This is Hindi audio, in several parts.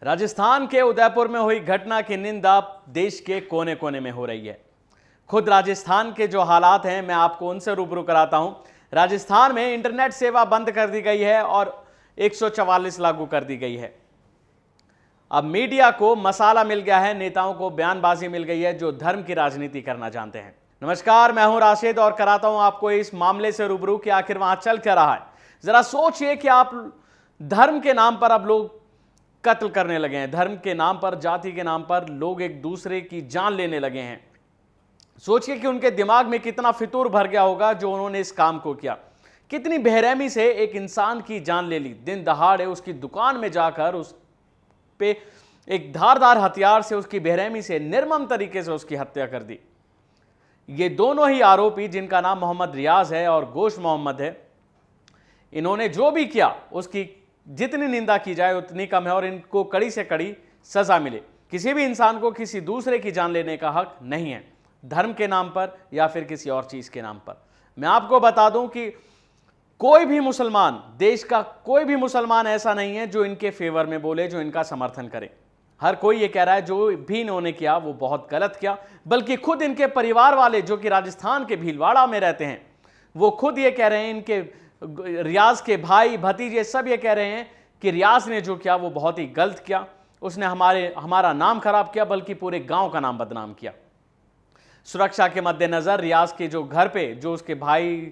राजस्थान के उदयपुर में हुई घटना की निंदा देश के कोने कोने में हो रही है। खुद राजस्थान के जो हालात हैं मैं आपको उनसे रूबरू कराता हूं। राजस्थान में इंटरनेट सेवा बंद कर दी गई है और 144 लागू कर दी गई है। अब मीडिया को मसाला मिल गया है, नेताओं को बयानबाजी मिल गई है जो धर्म की राजनीति करना जानते हैं। नमस्कार, मैं हूं राशिद और कराता हूं आपको इस मामले से रूबरू कि आखिर वहां चल क्या रहा है। जरा सोचिए कि आप धर्म के नाम पर अब लोग कत्ल करने लगे हैं, धर्म के नाम पर, जाति के नाम पर लोग एक दूसरे की जान लेने लगे हैं। सोचिए कि उनके दिमाग में कितना फितूर भर गया होगा जो उन्होंने इस काम को किया। कितनी बेरहमी से एक इंसान की जान ले ली, दिन दहाड़े उसकी दुकान में जाकर उस पे एक धारदार हथियार से उसकी बेरहमी से निर्मम तरीके से उसकी हत्या कर दी। ये दोनों ही आरोपी, जिनका नाम मोहम्मद रियाज है और गोश मोहम्मद है, इन्होंने जो भी किया उसकी जितनी निंदा की जाए उतनी कम है और इनको कड़ी से कड़ी सजा मिले। किसी भी इंसान को किसी दूसरे की जान लेने का हक नहीं है, धर्म के नाम पर या फिर किसी और चीज के नाम पर। मैं आपको बता दूं कि कोई भी मुसलमान, देश का कोई भी मुसलमान ऐसा नहीं है जो इनके फेवर में बोले, जो इनका समर्थन करे। हर कोई ये कह रहा है जो भी इन्होंने किया वो बहुत गलत किया, बल्कि खुद इनके परिवार वाले जो कि राजस्थान के भीलवाड़ा में रहते हैं वो खुद ये कह रहे हैं, इनके रियाज के भाई भतीजे सब ये कह रहे हैं कि रियाज ने जो किया वो बहुत ही गलत किया। उसने हमारा नाम खराब किया, बल्कि पूरे गांव का नाम बदनाम किया। सुरक्षा के मद्देनजर रियाज के जो घर पे जो उसके भाई,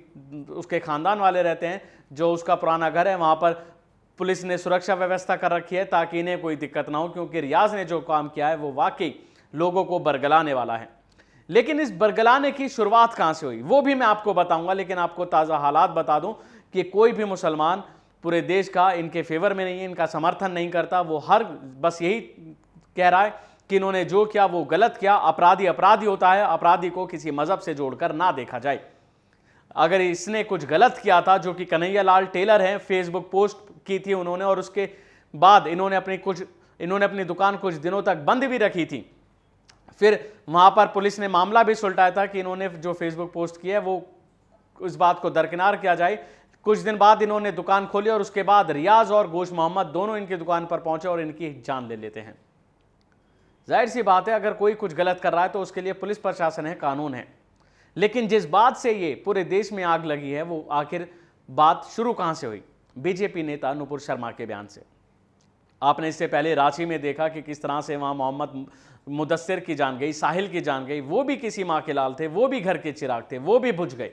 उसके खानदान वाले रहते हैं, जो उसका पुराना घर है, वहां पर पुलिस ने सुरक्षा व्यवस्था कर रखी है ताकि इन्हें कोई दिक्कत ना हो, क्योंकि रियाज ने जो काम किया है वो वाकई लोगों को बरगलाने वाला है। लेकिन इस बरगलाने की शुरुआत कहां से हुई वो भी मैं आपको बताऊंगा, लेकिन आपको ताजा हालात बता दूं कि कोई भी मुसलमान पूरे देश का इनके फेवर में नहीं है, इनका समर्थन नहीं करता। वो बस यही कह रहा है कि इन्होंने जो किया वो गलत किया। अपराधी अपराधी होता है, अपराधी को किसी मजहब से जोड़कर ना देखा जाए। अगर इसने कुछ गलत किया था, जो कि कन्हैया लाल टेलर हैं, फेसबुक पोस्ट की थी उन्होंने और उसके बाद इन्होंने अपनी दुकान कुछ दिनों तक बंद भी रखी थी। फिर वहां पर पुलिस ने मामला भी सुलटाया था कि इन्होंने जो फेसबुक पोस्ट की है वो उस बात को दरकिनार किया जाए। कुछ दिन बाद इन्होंने दुकान खोली और उसके बाद रियाज और गोश मोहम्मद दोनों इनकी दुकान पर पहुंचे और इनकी जान ले लेते हैं। जाहिर सी बात है, अगर कोई कुछ गलत कर रहा है तो उसके लिए पुलिस प्रशासन है, कानून है। लेकिन जिस बात से ये पूरे देश में आग लगी है वो आखिर बात शुरू कहां से हुई? बीजेपी नेता नुपुर शर्मा के बयान से। आपने इससे पहले रांची में देखा कि किस तरह से वहां मोहम्मद मुदस्सिर की जान गई, साहिल की जान गई। वो भी किसी मां के लाल थे, वो भी घर के चिराग थे, वो भी बुझ गए।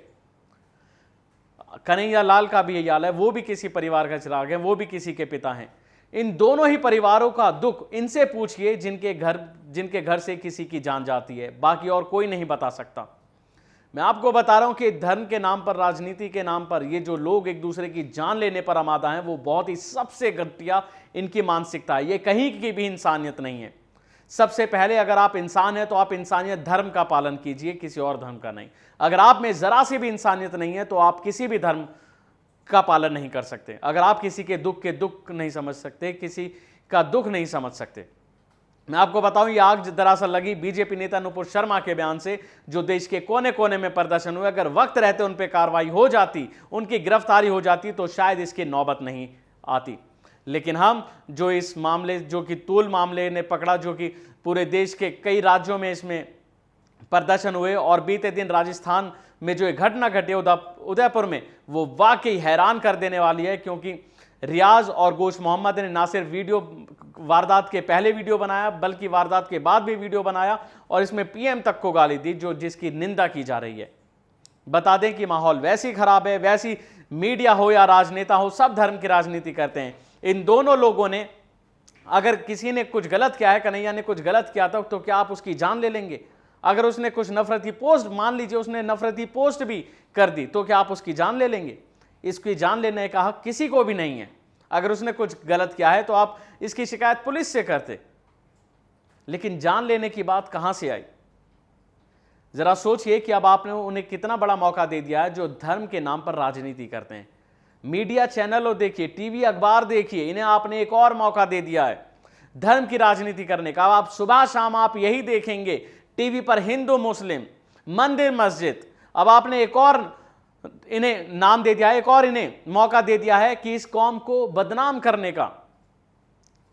कन्हैया लाल का भी यही हाल है, वो भी किसी परिवार का चिराग है, वो भी किसी के पिता हैं। इन दोनों ही परिवारों का दुख इनसे पूछिए जिनके घर से किसी की जान जाती है, बाकी और कोई नहीं बता सकता। मैं आपको बता रहा हूं कि धर्म के नाम पर, राजनीति के नाम पर ये जो लोग एक दूसरे की जान लेने पर आमादा हैं वो बहुत ही सबसे घटिया इनकी मानसिकता है। ये कहीं की भी इंसानियत नहीं है। सबसे पहले अगर आप इंसान हैं तो आप इंसानियत धर्म का पालन कीजिए, किसी और धर्म का नहीं। अगर आप में जरा सी भी इंसानियत नहीं है तो आप किसी भी धर्म का पालन नहीं कर सकते। अगर आप किसी के दुख नहीं समझ सकते, किसी का दुख नहीं समझ सकते। मैं आपको बताऊं, ये आग दरअसल लगी बीजेपी नेता नुपुर शर्मा के बयान से, जो देश के कोने कोने में प्रदर्शन हुए। अगर वक्त रहते उन पर कार्रवाई हो जाती, उनकी गिरफ्तारी हो जाती तो शायद इसकी नौबत नहीं आती। लेकिन हम जो इस मामले, जो कि तूल मामले ने पकड़ा, जो कि पूरे देश के कई राज्यों में इसमें प्रदर्शन हुए और बीते दिन राजस्थान में जो घटना घटी उदयपुर में, वो वाकई हैरान कर देने वाली है। क्योंकि रियाज और गोश मोहम्मद ने ना सिर्फ वारदात के पहले वीडियो बनाया, बल्कि वारदात के बाद भी वीडियो बनाया और इसमें पीएम तक को गाली दी, जिसकी निंदा की जा रही है। बता दें कि माहौल वैसी खराब है, वैसी मीडिया हो या राजनेता हो, सब धर्म की राजनीति करते हैं। इन दोनों लोगों ने, अगर किसी ने कुछ गलत किया है, कन्हैया ने कुछ गलत किया था, तो क्या आप उसकी जान ले लेंगे? अगर उसने कुछ नफरती पोस्ट, मान लीजिए उसने नफरती पोस्ट भी कर दी, तो क्या आप उसकी जान ले लेंगे? इसकी जान लेने का हक किसी को भी नहीं है। अगर उसने कुछ गलत किया है तो आप इसकी शिकायत पुलिस से करते। लेकिन जान लेने की बात कहां से आई? जरा सोचिए कि अब आपने उन्हें कितना बड़ा मौका दे दिया है जो धर्म के नाम पर राजनीति करते हैं। मीडिया चैनलों देखिए, टीवी अखबार देखिए, इन्हें आपने एक और मौका दे दिया है धर्म की राजनीति करने का। आप सुबह शाम आप यही देखेंगे टीवी पर, हिंदू मुस्लिम, मंदिर मस्जिद। अब आपने एक और इन्हें नाम दे दिया है, एक और इन्हें मौका दे दिया है कि इस कौम को बदनाम करने का।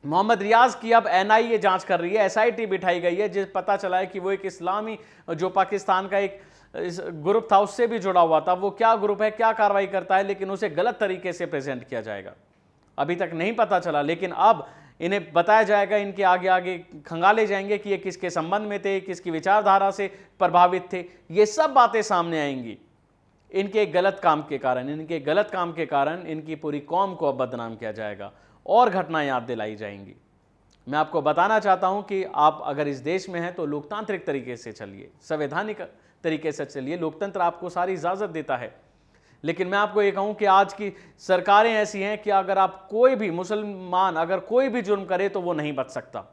मोहम्मद रियाज की अब एनआईए जांच कर रही है, एसआईटी बिठाई गई है, जिस पता चला है कि वो एक इस्लामी जो पाकिस्तान का एक ग्रुप था उससे भी जुड़ा हुआ था। वो क्या ग्रुप है, क्या कार्रवाई करता है, लेकिन उसे गलत तरीके से प्रेजेंट किया जाएगा, अभी तक नहीं पता चला। लेकिन अब इन्हें बताया जाएगा, इनके आगे आगे खंगाले जाएंगे कि ये किसके संबंध में थे, किसकी विचारधारा से प्रभावित थे। ये सब बातें सामने आएंगी इनके गलत काम के कारण। इनके गलत काम के कारण इनकी पूरी कौम को अब बदनाम किया जाएगा और घटनाएं याद दिलाई जाएंगी। मैं आपको बताना चाहता हूं कि आप अगर इस देश में हैं तो लोकतांत्रिक तरीके से चलिए, संवैधानिक तरीके से चलिए। लोकतंत्र आपको सारी इजाजत देता है। लेकिन मैं आपको ये कहूं कि आज की सरकारें ऐसी हैं कि अगर आप कोई भी मुसलमान अगर कोई भी जुर्म करे तो वो नहीं बच सकता।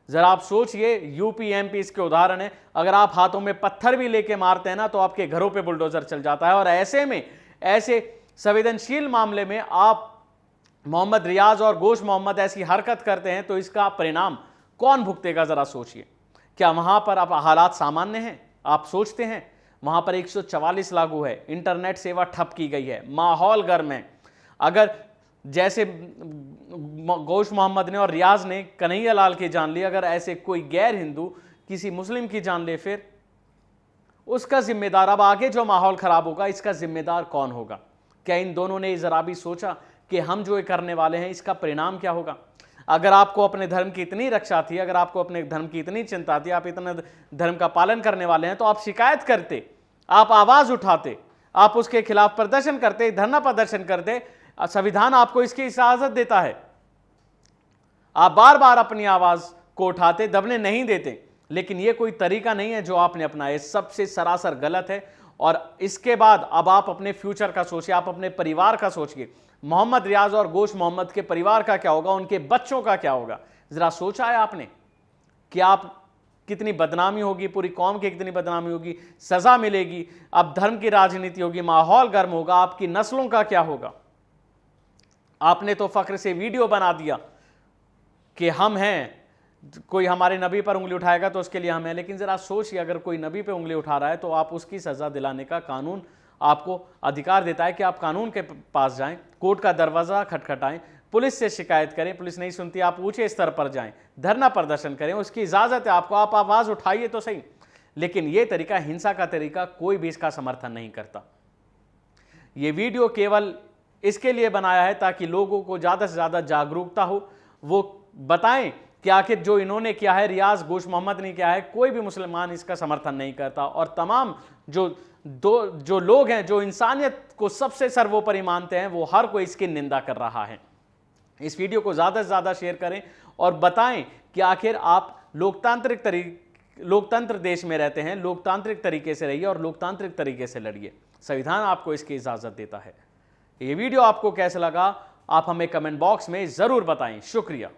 जरा आप सोचिए, यूपी एमपी इसके उदाहरण है। अगर आप हाथों में पत्थर भी लेके मारते हैं ना तो आपके घरों पे बुलडोजर चल जाता है। और ऐसे में, ऐसे संवेदनशील मामले में आप मोहम्मद रियाज और गोश मोहम्मद ऐसी हरकत करते हैं तो इसका परिणाम कौन भुगतेगा? जरा सोचिए। क्या वहां पर अब हालात सामान्य हैं? आप सोचते हैं वहां पर 144 लागू है, इंटरनेट सेवा ठप की गई है, माहौल गर्म है। अगर जैसे गोश मोहम्मद ने और रियाज ने कन्हैया लाल की जान ली, अगर ऐसे कोई गैर हिंदू किसी मुस्लिम की जान ले, फिर उसका जिम्मेदार, अब आगे जो माहौल खराब होगा इसका जिम्मेदार कौन होगा? क्या इन दोनों ने जरा भी सोचा कि हम जो ये करने वाले हैं इसका परिणाम क्या होगा? अगर आपको अपने धर्म की इतनी रक्षा थी, अगर आपको अपने धर्म की इतनी चिंता थी, आप इतना धर्म का पालन करने वाले हैं, तो आप शिकायत करते, आप आवाज उठाते, आप उसके खिलाफ प्रदर्शन करते, धरना प्रदर्शन करते। संविधान आपको इसकी इजाजत देता है। आप बार बार अपनी आवाज को उठाते, दबने नहीं देते। लेकिन यह कोई तरीका नहीं है जो आपने अपनाया, सबसे सरासर गलत है। और इसके बाद अब आप अपने फ्यूचर का सोचिए, आप अपने परिवार का सोचिए। मोहम्मद रियाज और गोश मोहम्मद के परिवार का क्या होगा, उनके बच्चों का क्या होगा? जरा सोचा है आपने कि आप कितनी बदनामी होगी, पूरी कौम की कितनी बदनामी होगी, सजा मिलेगी, अब धर्म की राजनीति होगी, माहौल गर्म होगा, आपकी नस्लों का क्या होगा? आपने तो फख्र से वीडियो बना दिया कि हम हैं, कोई हमारे नबी पर उंगली उठाएगा तो उसके लिए हम हैं। लेकिन जरा सोचिए, अगर कोई नबी पे उंगली उठा रहा है तो आप उसकी सजा दिलाने का कानून आपको अधिकार देता है कि आप कानून के पास जाएं, कोर्ट का दरवाजा खटखटाएं, पुलिस से शिकायत करें। पुलिस नहीं सुनती, आप ऊंचे स्तर पर जाएं, धरना प्रदर्शन करें, उसकी इजाजत है आपको, आप आवाज उठाइए तो सही। लेकिन यह तरीका, हिंसा का तरीका, कोई भी इसका समर्थन नहीं करता। यह वीडियो केवल इसके लिए बनाया है ताकि लोगों को ज्यादा से ज्यादा जागरूकता हो, वो बताएं कि आखिर जो इन्होंने किया है, रियाज गोश मोहम्मद ने किया है, कोई भी मुसलमान इसका समर्थन नहीं करता। और तमाम जो लोग हैं, जो इंसानियत को सबसे सर्वोपरि मानते हैं, वो हर कोई इसकी निंदा कर रहा है। इस वीडियो को ज्यादा से ज्यादा शेयर करें और बताएं कि आखिर आप लोकतंत्र देश में रहते हैं, लोकतांत्रिक तरीके से रहिए और लोकतांत्रिक तरीके से लड़िए। संविधान आपको इसकी इजाजत देता है। ये वीडियो आपको कैसा लगा, आप हमें कमेंट बॉक्स में जरूर बताएं। शुक्रिया।